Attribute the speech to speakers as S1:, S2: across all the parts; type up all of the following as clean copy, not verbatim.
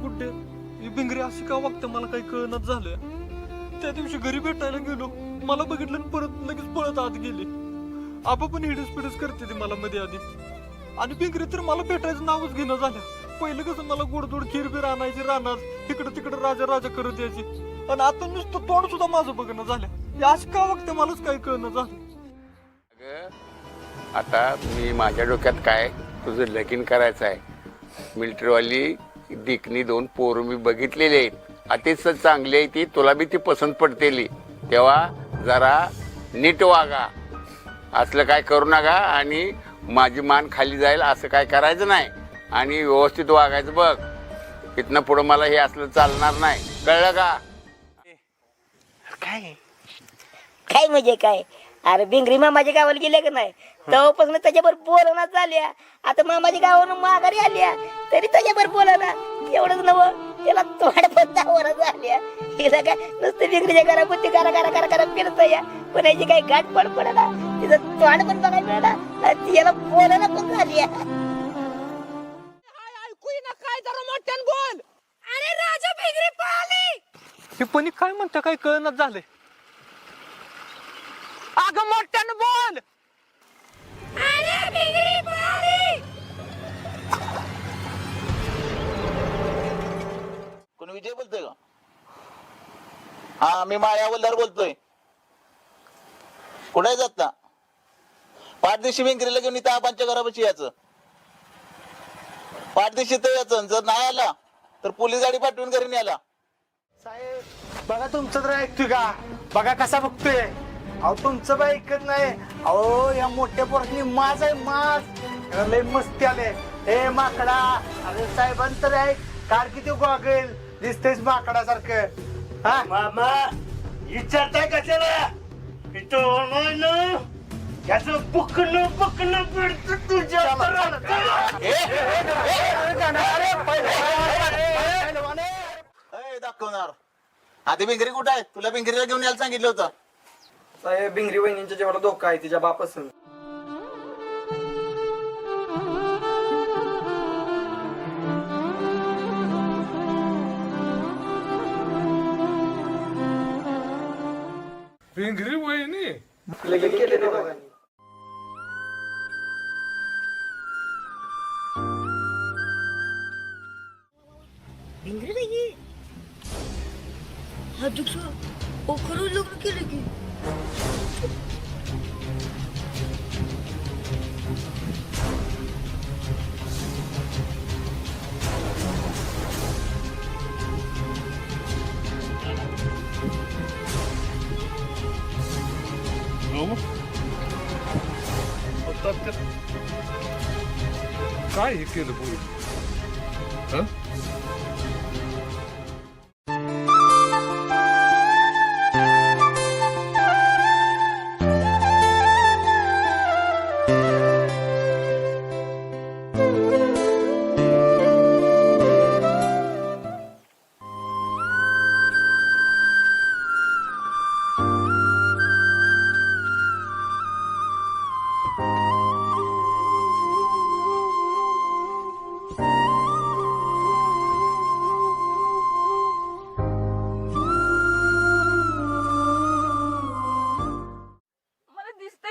S1: गुड्डे ही भिंगरी अशी का वागते मला काही कळणच झालं. त्या दिवशी घरी भेटायला गेलो, मला बघितलं आणि परत लगेच पळत आत गेली. आबा पण हिडीस पिडीस करते ती मला मध्ये आधी, आणि भिंगरी तर मला भेटायचं नावच घेणं झालं. पहिलं कसं मला गोडधोड खीर आणायची रानात, इकडं तिकडं राजा राजा करत यायची, आणि आता नुसतं तोंड सुद्धा माझं बघणं झालं. अशी का वागते मलाच काही कळणं झालं.
S2: आता मी माझ्या डोक्यात काय, तुझं लगीन करायचं आहे. मिलिटरीवाली दिकनी 2 पोरं मी बघितलेली आहेत, अतिशय चांगली आहे ती, तुला बी ती पसंत पडतेली. तेव्हा जरा नीट वागा, असलं काय करू नका, आणि माझी मान खाली जाईल असं काय करायचं नाही, आणि व्यवस्थित वागायचं बघ. इथनं पुढं मला हे असलं चालणार नाही, कळलं का?
S3: काय काय म्हणजे काय? अरे भिंगरी मामाच्या गावाला गेल्या का नाही, तेव्हापासून त्याच्याबरोबर बोलणं झाल्या. आता मामाच्या गावानं माघारी आल्या तरी त्याच्याबरोबर बोलना. एवढंच नवं, त्याला तोंड पण दावरा झाल्या. हिला काय नुसतं भिंगरीच्या घरापुरती करा करा करा करा फिरत या, पण याची काही गाठ पड पडला, तिचं तोंड पण बघायला मिळाला, याला बोलायला पण झाली.
S4: ऐकू ना काय, जरा मोठ्यानं बोल. अरे राजा भिंगरी पळाली.
S1: हे पण काय म्हणता काही कळणच झालंय.
S4: अगं मोठ्यानं बोल. अरे भिंगरी पळाली.
S5: कोणी विजय बोलतोय का? हा, मी माळ्या हवलदार बोलतोय. कुठे जात ना? पाठदिशी भिंगरीला घेऊन इथं आबांच्या घरापाशी यायचं. पाठदिशी तर यायचं, जर नाही आला तर पोलीस गाडी पाठवून घरी न्यायला.
S6: साहेब बघा, तुमचं तर ऐकतोय का? बघा कसा बघतोय. अहो तुमचं बाई ऐकत नाही. अहो या मोठ्या पोरांनी माज आहे, माज. याला लय मस्ती आले. हे माकडा, अरे साहेबांचं तर ऐक, कार किती गॉगल दिसतेस माकडासारखं. हा
S7: मामा विचारताय कशाला? त्याचं बुकणं बुकणं पडतं तुझ्या
S5: दाखवणार. आधी भिंगरी कुठं आहे? तुला भिंगरीला घेऊन यायला सांगितलं होतं.
S6: साहेब भिंगरी वहिनींच्या जेवढा धोका आहे तिच्या बापासून.
S1: भिंगरी वहिनी
S6: लगेच केले ते दोघांनी.
S3: भिंगरी नाही हा दुसरं खरं लग्न केलं की.
S1: काय हे केलं बोल.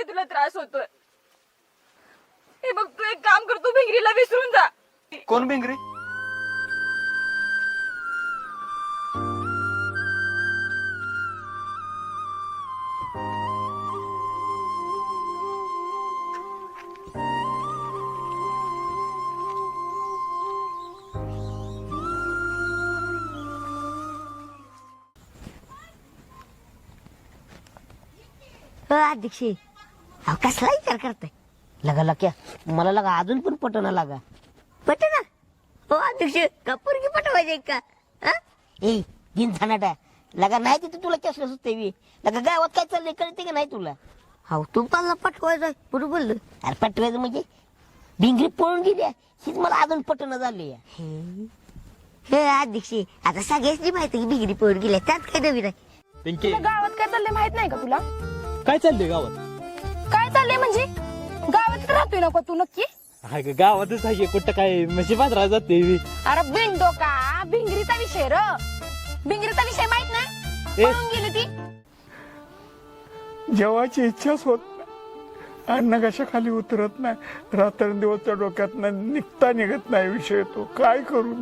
S4: तुला त्रास होतोय. हे बघ, तू एक काम कर, तू भिंगरीला विसरून जा.
S1: कोण भिंगरी?
S3: अध्यक्ष कसला विचार करताय? लगा लक्या मला लगा अजून पण पटवणं लागा. पटना हो अध्यक्ष, का पोरगी पटवायचे का? ए दिन झानाटा लगा नाही तिथे तुला कसलं सुचते लगा गावात काय चाललंय कळते का नाही तुला? हो तुम्हाला पटवायचं बरोबर बोललं. अरे पटवायचं म्हणजे भिंगरी पळून गेली हीच मला अजून पटणं झाली. हे अध्यक्ष आता सगळ्याची माहिती की भिंगरी पळून गेल्या, त्यात काय नवीन आहे?
S4: तुला गावात काय चाललंय माहित नाही का तुला?
S1: काय चाललंय गावात?
S4: काय चाललंय म्हणजे गावात राहतोय ना तू नक्की?
S1: गावातच आहे कुठं काय म्हशी बाजारात जाते.
S4: अरे बिंडो का हा भिंगरीचा विषय र भिंगरीचा विषय माहित नाही पळून गेली ती
S8: जेवायची इच्छाच होत नाही अन्न कशा खाली उतरत नाही रात्रंदिवसच्या डोक्यात निघता निघत नाही विषय तो काय करू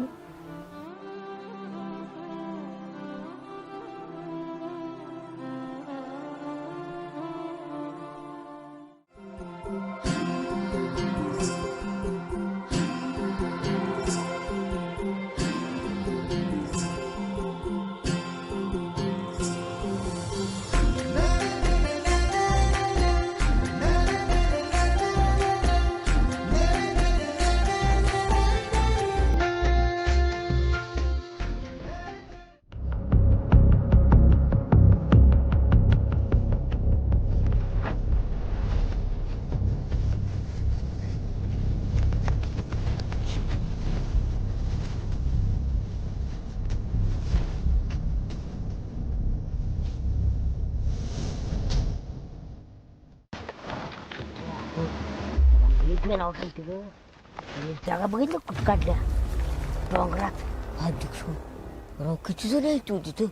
S8: मी
S3: नाव सांगते ग जागा बघितलं कुठ काढल्या डोंगरात अध्यक्ष राव किती जण आहे तू तिथं